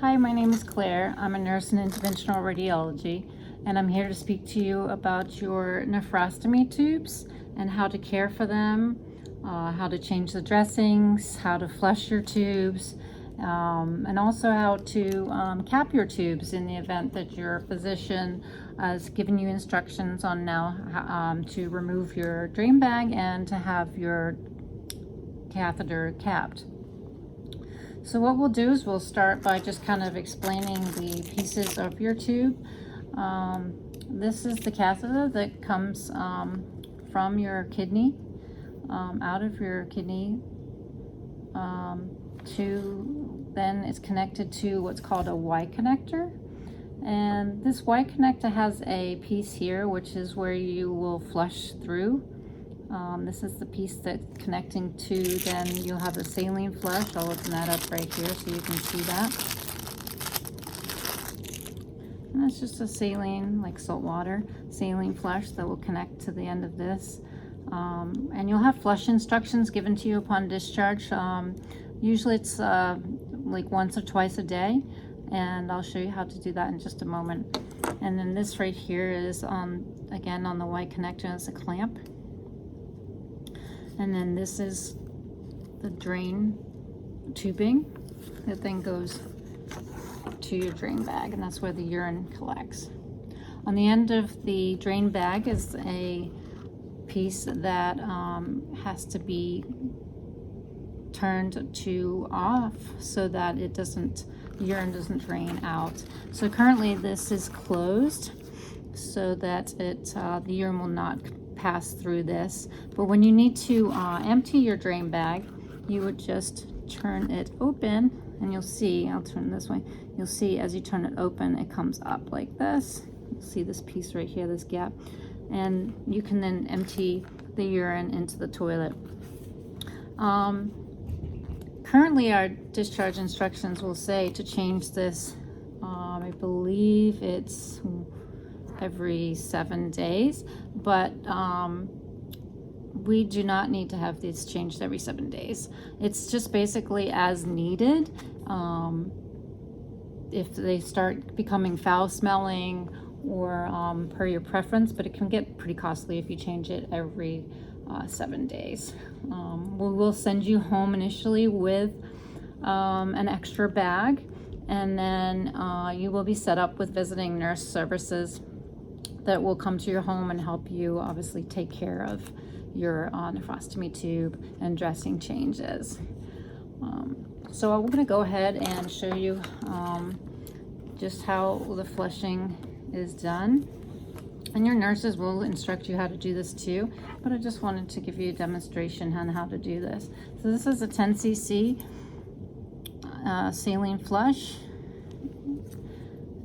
Hi, my name is Claire. I'm a nurse in interventional radiology, and I'm here to speak to you about your nephrostomy tubes and how to care for them, how to change the dressings, how to flush your tubes, and also how to cap your tubes in the event that your physician has given you instructions on to remove your drain bag and to have your catheter capped. So what we'll do is we'll start by just kind of explaining the pieces of your tube. This is the catheter that comes from your kidney, out of your kidney, then it's connected to what's called a Y connector. And this Y connector has a piece here, which is where you will flush through. This is the piece that's connecting to, then you'll have a saline flush. I'll open that up right here so you can see that. And that's just a saline, like salt water, saline flush that will connect to the end of this. And you'll have flush instructions given to you upon discharge. Usually it's like once or twice a day, and I'll show you how to do that in just a moment. And then this right here is, again, on the Y connector is a clamp. And then this is the drain tubing that then goes to your drain bag, and that's where the urine collects. On the end of the drain bag is a piece that has to be turned to off so that the urine doesn't drain out. So currently this is closed so that the urine will not pass through this. But when you need to empty your drain bag, you would just turn it open, and you'll see, I'll turn it this way, you'll see as you turn it open, it comes up like this. You'll see this piece right here, this gap, and you can then empty the urine into the toilet. Currently our discharge instructions will say to change this, I believe it's every 7 days, but we do not need to have these changed every 7 days. It's just basically as needed. If they start becoming foul smelling or per your preference, but it can get pretty costly if you change it every 7 days. We will send you home initially with an extra bag, and then you will be set up with visiting nurse services that will come to your home and help you obviously take care of your nephrostomy tube and dressing changes. So I'm going to go ahead and show you just how the flushing is done. And your nurses will instruct you how to do this too, but I just wanted to give you a demonstration on how to do this. So this is a 10 cc saline flush,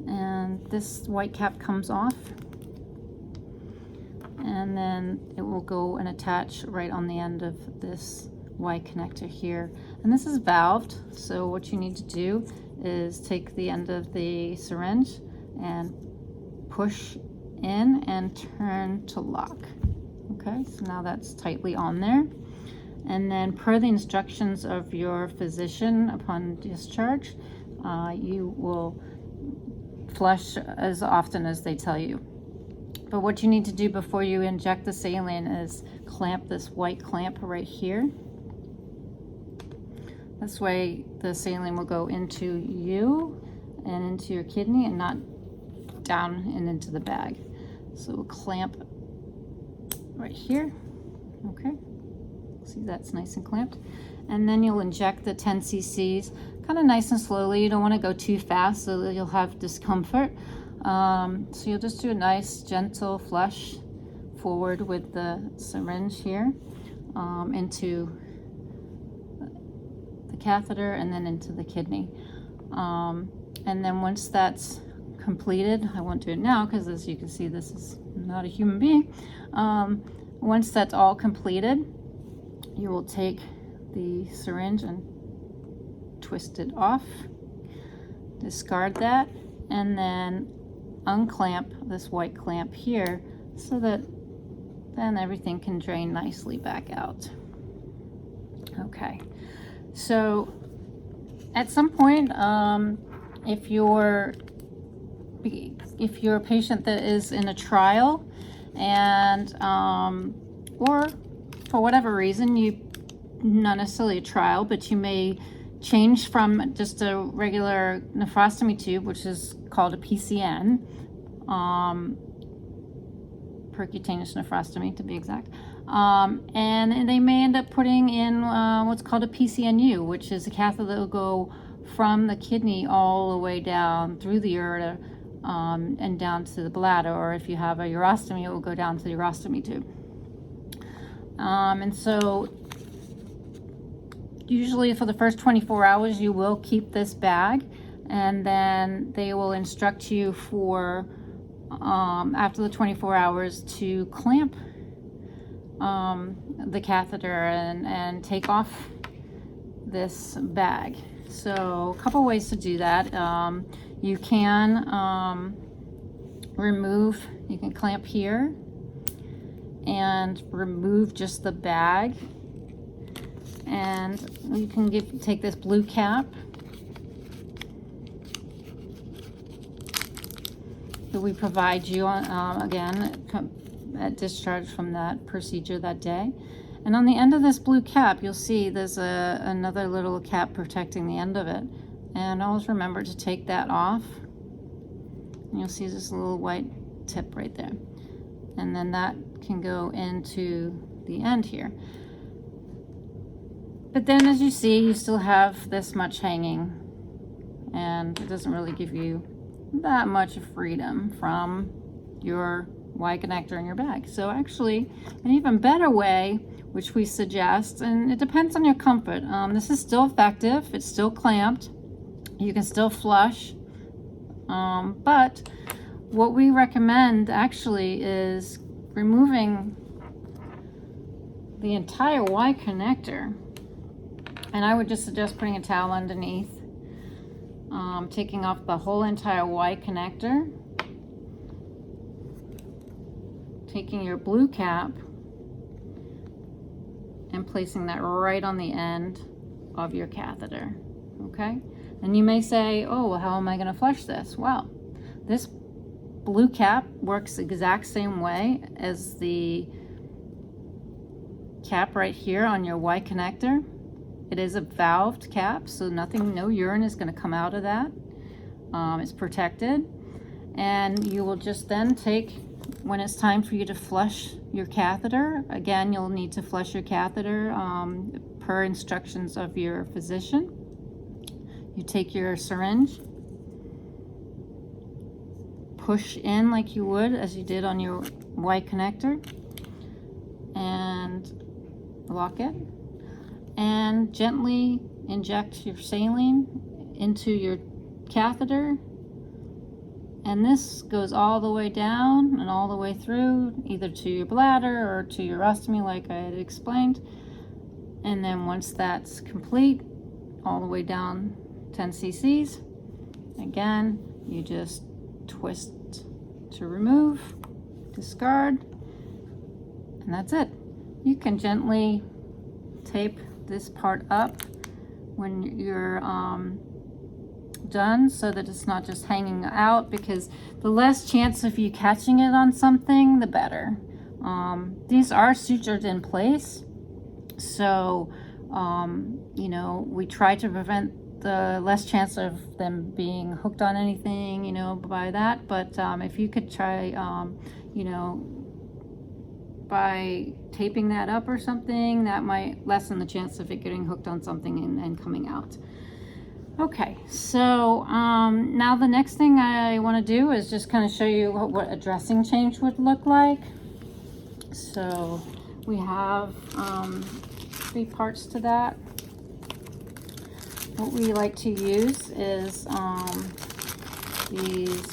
and this white cap comes off, and then it will go and attach right on the end of this Y connector here. And this is valved, so what you need to do is take the end of the syringe and push in and turn to lock. Okay, so now that's tightly on there. And then per the instructions of your physician upon discharge, you will flush as often as they tell you. But what you need to do before you inject the saline is clamp this white clamp right here. This way the saline will go into you and into your kidney and not down and into the bag. So we'll clamp right here. Okay, see, that's nice and clamped. And then you'll inject the 10 cc's kind of nice and slowly. You don't want to go too fast so that you'll have discomfort. So you'll just do a nice gentle flush forward with the syringe here into the catheter and then into the kidney. And then once that's completed, I won't do it now because as you can see, this is not a human being. Once that's all completed, you will take the syringe and twist it off, discard that, and then unclamp this white clamp here so that then everything can drain nicely back out. Okay, so at some point if you're a patient that is in a trial and or for whatever reason, not necessarily a trial, but you may change from just a regular nephrostomy tube, which is called a PCN, percutaneous nephrostomy to be exact, and they may end up putting in what's called a PCNU, which is a catheter that will go from the kidney all the way down through the ureter and down to the bladder, or if you have a urostomy, it will go down to the urostomy tube. And so usually for the first 24 hours you will keep this bag, and then they will instruct you for after the 24 hours to clamp the catheter and take off this bag. So a couple ways to do that. You can you can clamp here and remove just the bag, and you can take this blue cap that we provide you on, again at discharge from that procedure that day. And on the end of this blue cap, you'll see there's another little cap protecting the end of it. And always remember to take that off. And you'll see this little white tip right there. And then that can go into the end here. But then as you see, you still have this much hanging. And it doesn't really give you that much freedom from your Y connector in your bag. So actually, an even better way, which we suggest, and it depends on your comfort. This is still effective. It's still clamped. You can still flush. But what we recommend actually is removing the entire Y connector. And I would just suggest putting a towel underneath, taking off the whole entire Y connector, taking your blue cap and placing that right on the end of your catheter, okay? And you may say, oh, well, how am I gonna flush this? Well, this blue cap works the exact same way as the cap right here on your Y connector. It is a valved cap, so no urine is gonna come out of that. It's protected. And you will just then take, when it's time for you to flush your catheter, again, you'll need to flush your catheter per instructions of your physician. You take your syringe, push in like you would as you did on your Y connector, and lock it, and gently inject your saline into your catheter. And this goes all the way down and all the way through, either to your bladder or to your urostomy, like I had explained. And then once that's complete, all the way down 10 cc's, again, you just twist to remove, discard, and that's it. You can gently tape this part up when you're done, so that it's not just hanging out, because the less chance of you catching it on something, the better. These are sutured in place, so you know, we try to prevent the less chance of them being hooked on anything, you know, by that. But if you could try, you know, by taping that up or something, that might lessen the chance of it getting hooked on something and coming out. Okay, so now the next thing I want to do is just kind of show you what a dressing change would look like. So we have 3 parts to that. What we like to use is these,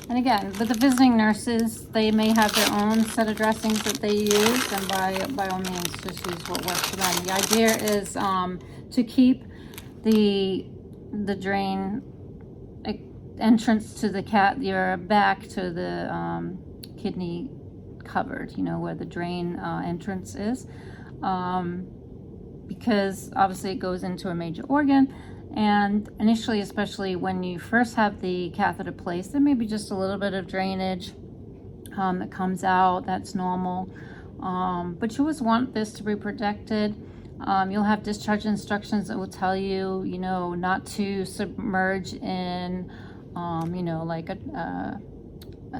and again, but the visiting nurses, they may have their own set of dressings that they use, and by all means, just use what works for them. The idea is to keep the drain entrance to your back to the kidney covered, you know, where the drain entrance is, because obviously it goes into a major organ, And initially, especially when you first have the catheter placed, there may be just a little bit of drainage that comes out. That's normal. But you always want this to be protected. You'll have discharge instructions that will tell you, you know, not to submerge in, you know, like a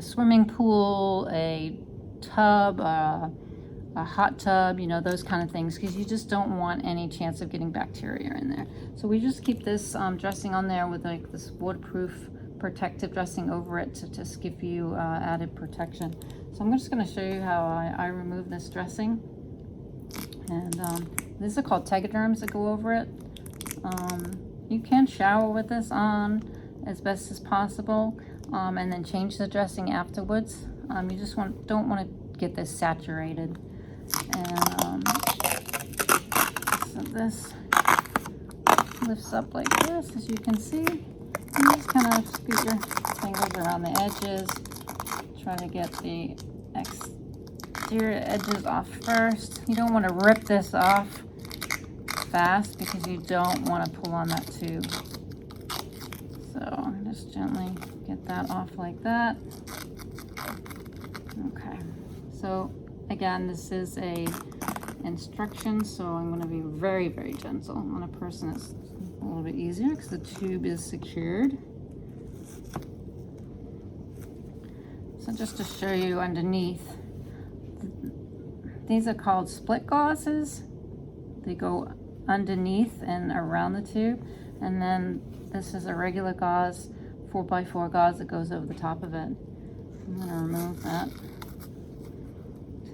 swimming pool, a tub, a hot tub, you know, those kind of things, because you just don't want any chance of getting bacteria in there. So we just keep this dressing on there with like this waterproof protective dressing over it to just give you added protection. So I'm just going to show you how I remove this dressing. And these are called tegaderms that go over it. You can shower with this on as best as possible, and then change the dressing afterwards. You just don't want to get this saturated. And so this lifts up like this, as you can see. And just kind of scoot your fingers around the edges. Try to get the exterior edges off first. You don't want to rip this off fast because you don't want to pull on that tube. So just gently get that off like that. Okay, so again, this is a instruction, so I'm going to be very, very gentle. On a person, it's a little bit easier because the tube is secured. So just to show you underneath, these are called split gauzes. They go underneath and around the tube, and then this is a regular gauze, 4x4 gauze that goes over the top of it. I'm going to remove that.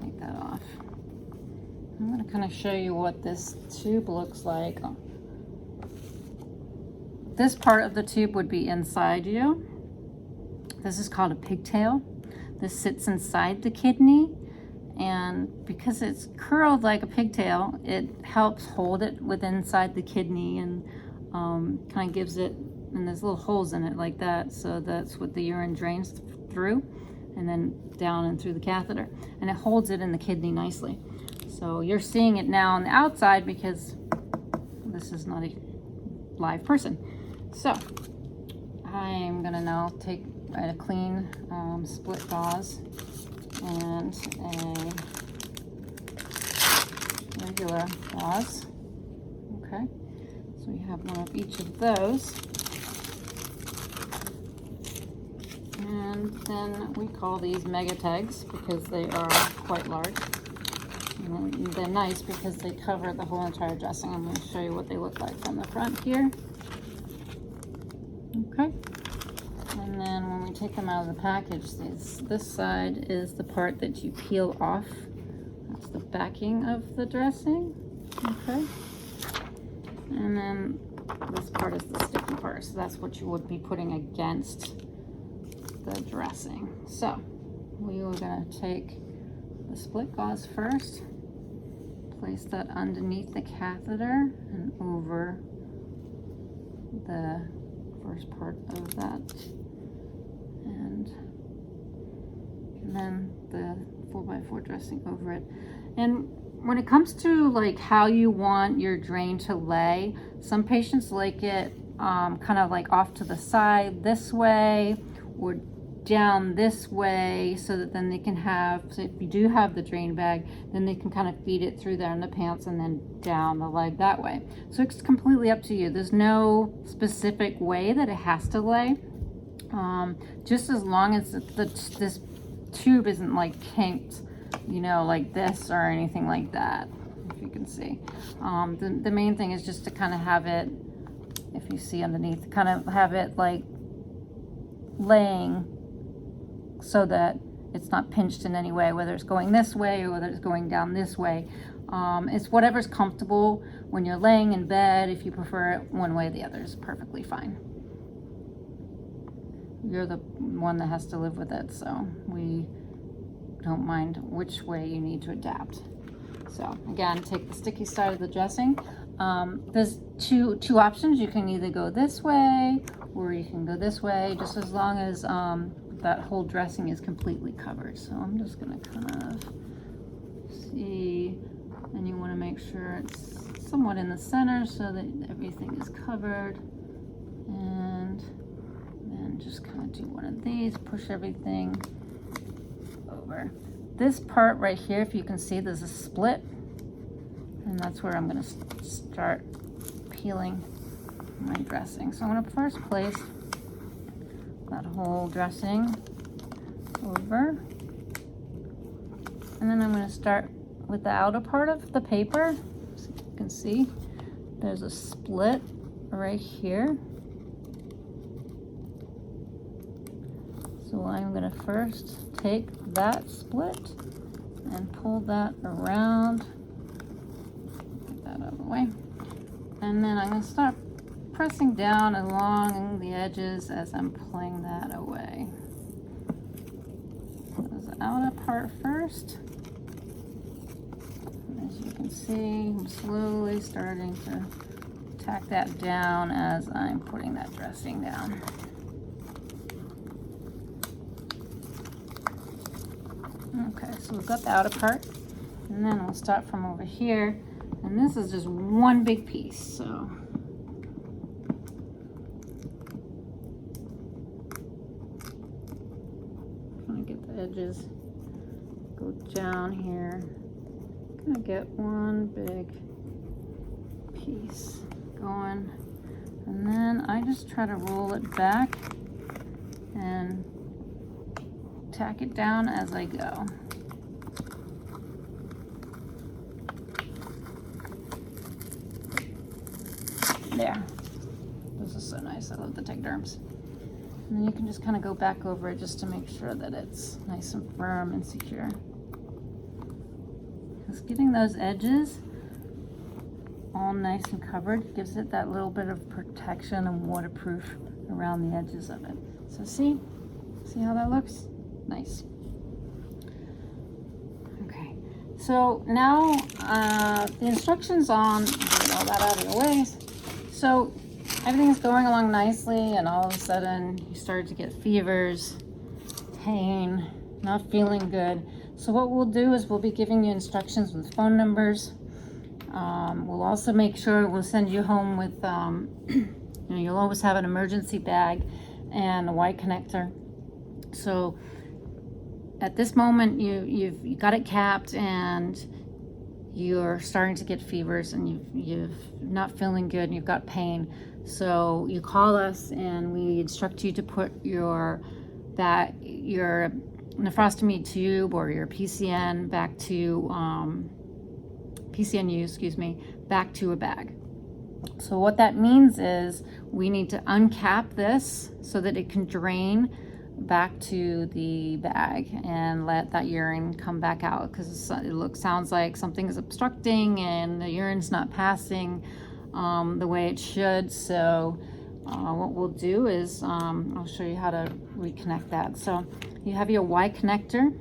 Take that off. I'm going to kind of show you what this tube looks like. This part of the tube would be inside you. This is called a pigtail. This sits inside the kidney, and because it's curled like a pigtail, it helps hold it within inside the kidney, and kind of gives it, and there's little holes in it like that, so that's what the urine drains through, and then down and through the catheter, and it holds it in the kidney nicely. So you're seeing it now on the outside because this is not a live person. So I'm gonna now take a clean split gauze and a regular gauze. Okay, so we have one of each of those. And then we call these mega tags because they are quite large. And they're nice because they cover the whole entire dressing. I'm going to show you what they look like from the front here. Okay. And then when we take them out of the package, this side is the part that you peel off. That's the backing of the dressing. Okay. And then this part is the sticky part. So that's what you would be putting against the dressing. So we are going to take the split gauze first, place that underneath the catheter and over the first part of that, and then the 4x4 dressing over it. And when it comes to like how you want your drain to lay, some patients like it kind of like off to the side this way or down this way, so that then they can have, so if you do have the drain bag, then they can kind of feed it through there in the pants and then down the leg that way. So it's completely up to you. There's no specific way that it has to lay, just as long as this tube isn't like kinked, you know, like this or anything like that, if you can see. The main thing is just to kind of have it, if you see underneath, kind of have it like laying so that it's not pinched in any way, whether it's going this way or whether it's going down this way. It's whatever's comfortable when you're laying in bed. If you prefer it one way or the other, is perfectly fine. You're the one that has to live with it, so we don't mind which way you need to adapt. So again, take the sticky side of the dressing. There's two options. You can either go this way or you can go this way, just as long as that whole dressing is completely covered. So I'm just gonna kind of see, and you want to make sure it's somewhat in the center so that everything is covered. And then just kind of do one of these, push everything over. This part right here, if you can see, there's a split, and that's where I'm going to start peeling my dressing. So I'm going to first place that whole dressing over, and then I'm going to start with the outer part of the paper. So you can see there's a split right here. So I'm going to first take that split and pull that around, get that out of the way, and then I'm going to start pressing down along the edges as I'm pulling that away. So there's the outer part first. As you can see, I'm slowly starting to tack that down as I'm putting that dressing down. Okay, so we've got the outer part, and then we'll start from over here, and this is just one big piece, so trying to get the edges, go down here, gonna get one big piece going, and then I just try to roll it back and tack it down as I go. There. This is so nice. I love the Techderms. And then you can just kind of go back over it just to make sure that it's nice and firm and secure. Just getting those edges all nice and covered gives it that little bit of protection and waterproof around the edges of it. So see how that looks? Nice. Okay, so now the instructions on, get all that out of the way. So everything's going along nicely, and all of a sudden you start to get fevers, pain, not feeling good. So what we'll do is we'll be giving you instructions with phone numbers. We'll also make sure we'll send you home with, you'll always have an emergency bag and a Y connector. So at this moment, you've got it capped, and you're starting to get fevers, and you've not feeling good, and you've got pain. So you call us, and we instruct you to put your nephrostomy tube or your PCN back to PCNU, back to a bag. So what that means is we need to uncap this so that it can drain back to the bag and let that urine come back out, because sounds like something is obstructing and the urine's not passing the way it should. So what we'll do is I'll show you how to reconnect that. So you have your Y connector.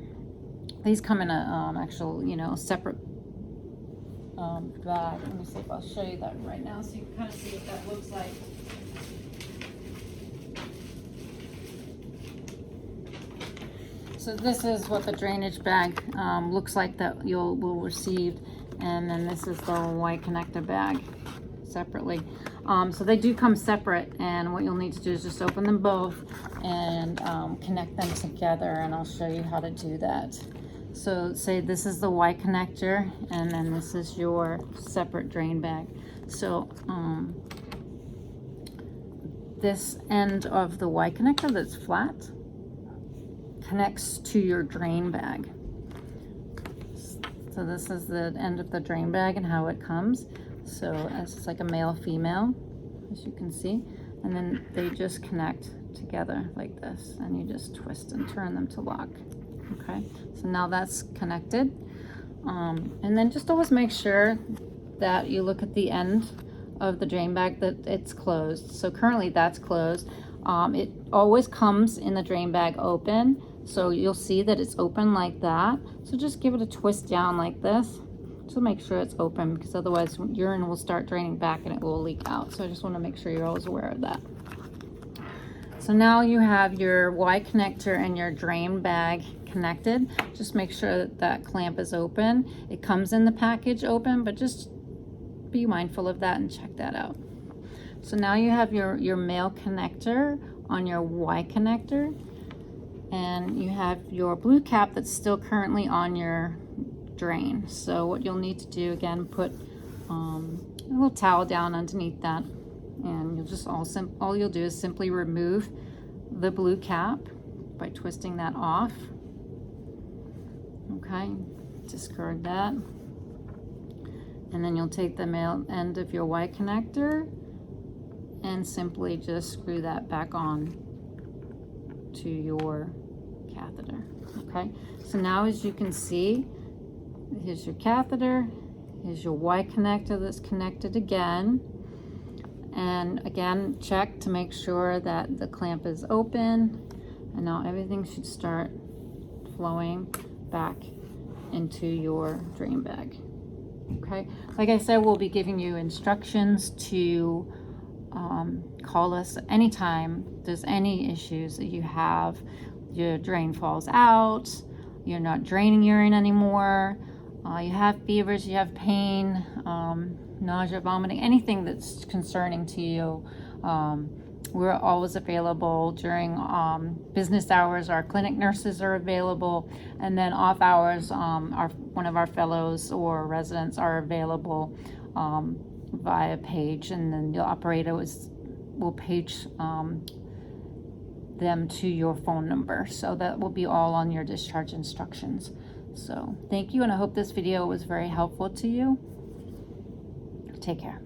These come in a actual separate bag. Let me see if I'll show you that right now so you can kind of see what that looks like. So this is what the drainage bag looks like that will receive, and then this is the Y connector bag separately. So they do come separate, and what you'll need to do is just open them both and connect them together, and I'll show you how to do that. So say this is the Y connector, and then this is your separate drain bag. So this end of the Y connector that's flat connects to your drain bag. So this is the end of the drain bag and how it comes. So it's like a male female, as you can see, and then they just connect together like this, and you just twist and turn them to lock. Okay, so now that's connected, and then just always make sure that you look at the end of the drain bag that it's closed. So currently that's closed. It always comes in the drain bag open, so you'll see that it's open like that. So just give it a twist down like this to make sure it's open, because otherwise urine will start draining back and it will leak out. So I just want to make sure you're always aware of that. So now you have your Y connector and your drain bag connected. Just make sure that that clamp is open. It comes in the package open, but just be mindful of that and check that out. So now you have your male connector on your Y connector, and you have your blue cap that's still currently on your drain. So what you'll need to do, again, put a little towel down underneath that, and you'll just all you'll do is simply remove the blue cap by twisting that off. Okay, discard that, and then you'll take the male end of your Y connector and simply just screw that back on to your catheter. Okay, so now as you can see, here's your catheter, here's your Y connector that's connected again, and again check to make sure that the clamp is open, and now everything should start flowing back into your drain bag. Okay, like I said, we'll be giving you instructions to call us anytime there's any issues that you have. Your drain falls out, you're not draining urine anymore, you have fevers, you have pain, nausea, vomiting, anything that's concerning to you. We're always available during business hours. Our clinic nurses are available, and then off hours, one of our fellows or residents are available via page, and then the operator will page them to your phone number. So that will be all on your discharge instructions. So thank you, and I hope this video was very helpful to you. Take care.